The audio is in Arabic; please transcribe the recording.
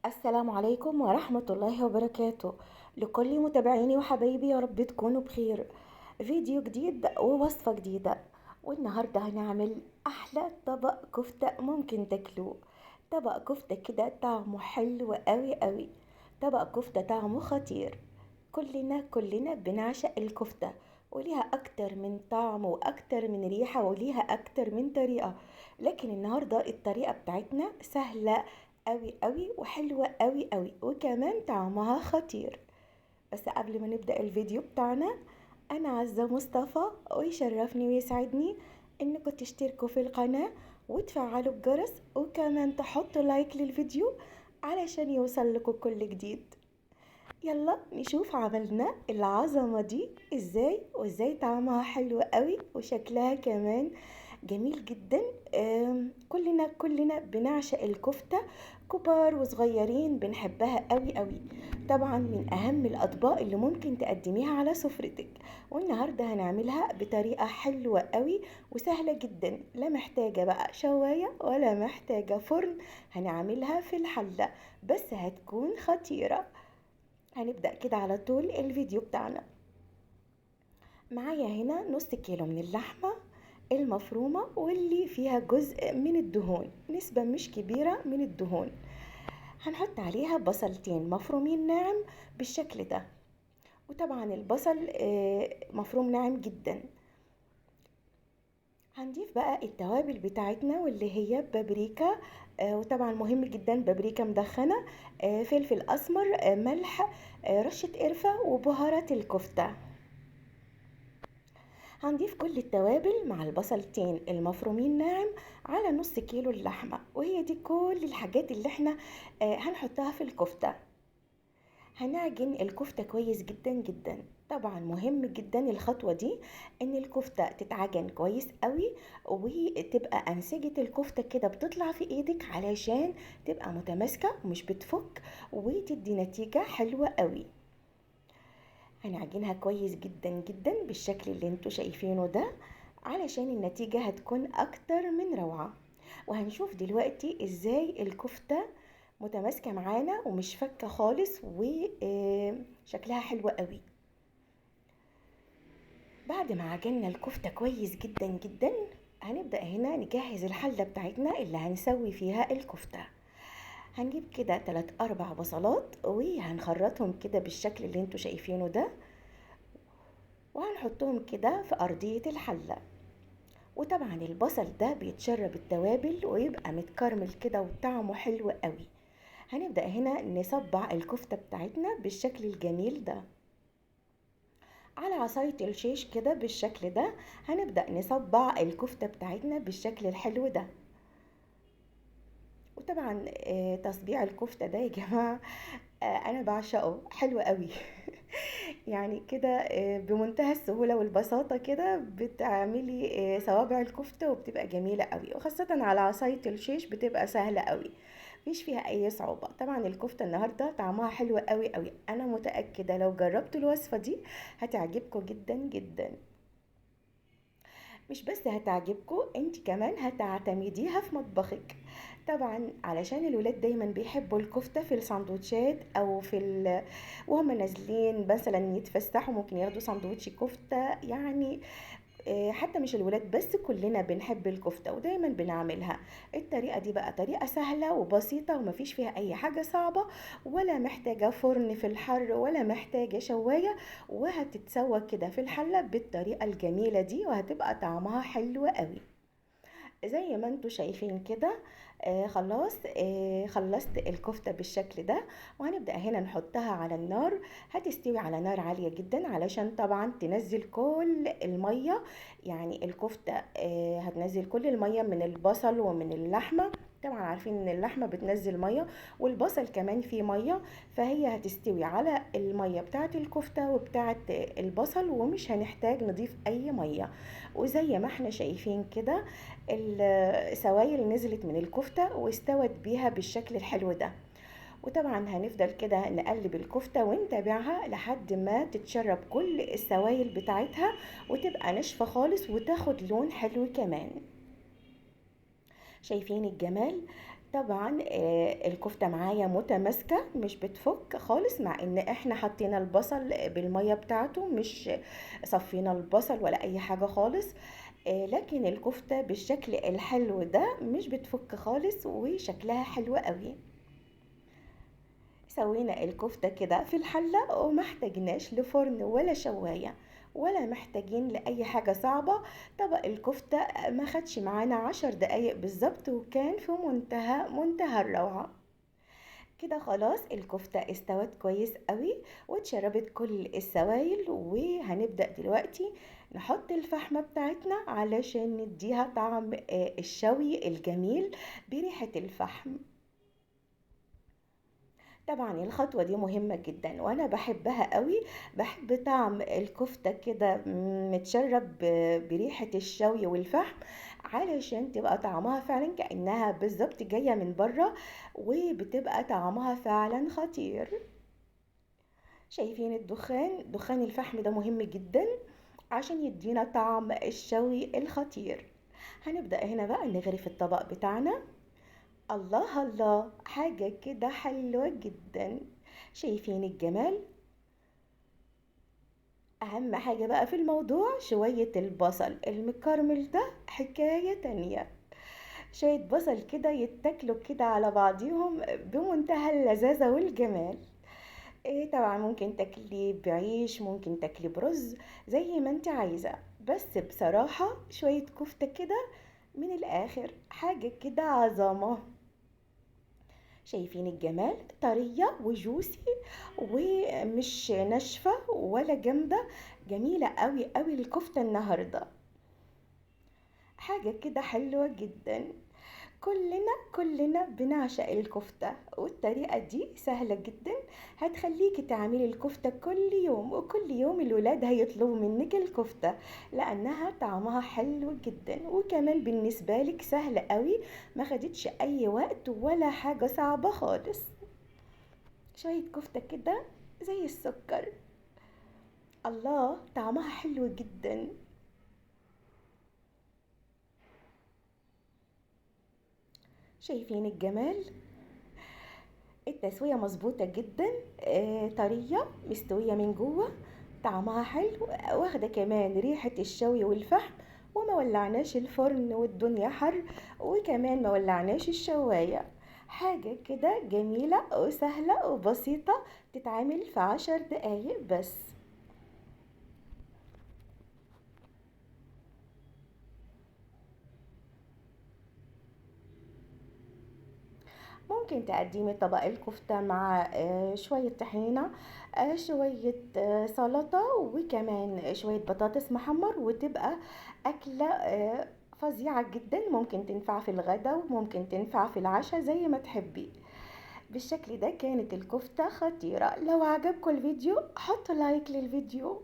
السلام عليكم ورحمة الله وبركاته. لكل متابعيني وحبايبي، يا رب تكونوا بخير. فيديو جديد ووصفة جديدة. والنهاردة هنعمل أحلى طبق كفتة ممكن تاكلوه. طبق كفتة كده طعمه حلو قوي قوي. طبق كفتة طعمه خطير. كلنا بنعشق الكفتة، وليها أكتر من طعم وأكتر من ريحة وليها أكتر من طريقة. لكن النهاردة الطريقة بتاعتنا سهلة قوي قوي وحلوة قوي قوي، وكمان طعمها خطير. بس قبل ما نبدأ الفيديو بتاعنا، أنا عزة مصطفى، ويشرفني ويسعدني إنكم تشتركوا في القناة وتفعلوا الجرس، وكمان تحطوا لايك للفيديو علشان يوصل لكم كل جديد. يلا نشوف عملنا العظمة دي ازاي، وازاي طعمها حلو قوي وشكلها كمان جميل جدا. كلنا بنعشق الكفتة، كبار وصغيرين بنحبها قوي قوي. طبعا من اهم الاطباق اللي ممكن تقدميها على سفرتك. والنهاردة هنعملها بطريقة حلوة قوي وسهلة جدا، لا محتاجة بقى شواية ولا محتاجة فرن. هنعملها في الحلة، بس هتكون خطيرة. هنبدأ كده على طول الفيديو بتاعنا. معايا هنا نص كيلو من اللحمة المفرومة، واللي فيها جزء من الدهون، نسبة مش كبيرة من الدهون. هنحط عليها بصلتين مفرومين ناعم بالشكل ده. وطبعا البصل مفروم ناعم جدا. هنضيف بقى التوابل بتاعتنا، واللي هي بابريكا، وطبعا مهم جدا بابريكا مدخنة، فلفل اسمر، ملح، رشة قرفة، وبهارات الكفتة. هنضيف كل التوابل مع البصلتين المفرومين ناعم على نص كيلو اللحمة، وهي دي كل الحاجات اللي احنا هنحطها في الكفتة. هنعجن الكفتة كويس جدا جدا. طبعا مهم جدا الخطوة دي، ان الكفتة تتعجن كويس قوي، وتبقى انسجة الكفتة كده بتطلع في ايدك علشان تبقى متماسكة ومش بتفك، وتدي نتيجة حلوة قوي. هنعجنها كويس جدا جدا بالشكل اللي انتوا شايفينه ده، علشان النتيجة هتكون اكتر من روعة. وهنشوف دلوقتي ازاي الكفتة متماسكة معانا ومش فكة خالص، وشكلها حلو قوي. بعد ما عجننا الكفتة كويس جدا جدا، هنبدأ هنا نجهز الحلة بتاعتنا اللي هنسوي فيها الكفتة. هنجيب كده 3 4 بصلات، وهنخرطهم كده بالشكل اللي انتوا شايفينه ده، وهنحطهم كده في أرضية الحلة. وطبعا البصل ده بيتشرب التوابل ويبقى متكرمل كده وطعمه حلو قوي. هنبدأ هنا نصبع الكفتة بتاعتنا بالشكل الجميل ده على عصاية الشيش كده بالشكل ده. هنبدأ نصبع الكفتة بتاعتنا بالشكل الحلو ده. وطبعا تصبيع الكفتة ده يا جماعة انا بعشقه، حلو قوي. يعني كده بمنتهى السهولة والبساطة كده بتعملي صوابع الكفتة، وبتبقى جميلة قوي، وخاصة على عصاية الشيش بتبقى سهلة قوي، مفيش فيها اي صعوبة. طبعا الكفتة النهاردة طعمها حلو قوي قوي، انا متأكدة لو جربتوا الوصفة دي هتعجبكم جدا جدا. مش بس هتعجبكم، انت كمان هتعتمديها في مطبخك. طبعا علشان الولاد دايما بيحبوا الكفتة في الساندوتشات، او وهم نازلين مثلا يتفسحوا ممكن ياخدوا ساندوتش كفتة يعني. حتى مش الولاد بس، كلنا بنحب الكفتة ودايما بنعملها. الطريقة دي بقى طريقة سهلة وبسيطة، ومفيش فيها اي حاجة صعبة، ولا محتاجة فرن في الحر ولا محتاجة شواية، وهتتسوى كده في الحلة بالطريقة الجميلة دي، وهتبقى طعمها حلو قوي زي ما انتوا شايفين كده. خلاص خلصت الكفتة بالشكل ده، وهنبدأ هنا نحطها على النار. هتستوي على نار عالية جدا علشان طبعا تنزل كل المية. يعني الكفتة هتنزل كل المية من البصل ومن اللحمة. طبعا عارفين ان اللحمة بتنزل مية، والبصل كمان فيه مية، فهي هتستوي على المية بتاعت الكفتة وبتاعت البصل، ومش هنحتاج نضيف اي مية. وزي ما احنا شايفين كده السوائل نزلت من الكفتة واستوت بيها بالشكل الحلو ده. وطبعا هنفضل كده نقلب الكفتة ونتابعها لحد ما تتشرب كل السوائل بتاعتها، وتبقى ناشفة خالص وتاخد لون حلو كمان. شايفين الجمال؟ طبعا الكفتة معايا متماسكة مش بتفك خالص، مع ان احنا حطينا البصل بالمية بتاعته، مش صفينا البصل ولا اي حاجة خالص. لكن الكفتة بالشكل الحلو ده مش بتفك خالص وشكلها حلو قوي. سوينا الكفتة كده في الحلة ومحتاجناش لفرن ولا شواية ولا محتاجين لأي حاجة صعبة. طبق الكفتة ما خدش معانا 10 دقايق بالظبط، وكان في منتهى الروعة. كده خلاص الكفتة استوت كويس قوي واتشربت كل السوائل، وهنبدأ دلوقتي نحط الفحمة بتاعتنا علشان نديها طعم الشوي الجميل بريحة الفحم. طبعا الخطوة دي مهمة جدا وانا بحبها قوي. بحب طعم الكفتة كده متشرب بريحة الشوي والفحم، علشان تبقى طعمها فعلا كأنها بالظبط جاية من بره، وبتبقى طعمها فعلا خطير. شايفين الدخان؟ دخان الفحم ده مهم جدا عشان يدينا طعم الشوي الخطير. هنبدأ هنا بقى نغرف الطبق بتاعنا. الله الله، حاجة كده حلوة جدا. شايفين الجمال؟ أهم حاجة بقى في الموضوع شوية البصل المكرمل ده حكاية تانية. شوية بصل كده يتاكلوا كده على بعضيهم بمنتهى اللذاذة والجمال. ايه طبعا ممكن تاكلي بعيش، ممكن تاكلي برز، زي ما انت عايزة. بس بصراحة شوية كفتة كده من الآخر حاجة كده عظمة. شايفين الجمال؟ طرية وجوسي ومش ناشفة ولا جامدة. جميلة قوي قوي الكفتة النهاردة، حاجة كده حلوة جدا. كلنا بنعشق الكفتة، والطريقة دي سهلة جدا. هتخليكي تعملي الكفتة كل يوم، وكل يوم الولاد هيطلبوا منك الكفتة لأنها طعمها حلو جدا، وكمان بالنسبة لك سهل قوي، ما خدتش أي وقت ولا حاجة صعبة خالص. شوية كفتة كده زي السكر، الله طعمها حلو جدا. شايفين الجمال؟ التسوية مظبوطة جدا، طرية مستوية من جوه، طعمها حلو، واخدة كمان ريحة الشوي والفحم، وما ولعناش الفرن والدنيا حر، وكمان ما ولعناش الشواية. حاجة كده جميلة وسهلة وبسيطة، تتعمل في 10 دقايق بس. ممكن تقدمي طبق الكفتة مع شوية طحينة، شوية سلطة، وكمان شوية بطاطس محمر، وتبقى أكلة فظيعة جدا. ممكن تنفع في الغداء وممكن تنفع في العشاء زي ما تحبي. بالشكل ده كانت الكفتة خطيرة. لو عجبكم الفيديو حطوا لايك للفيديو.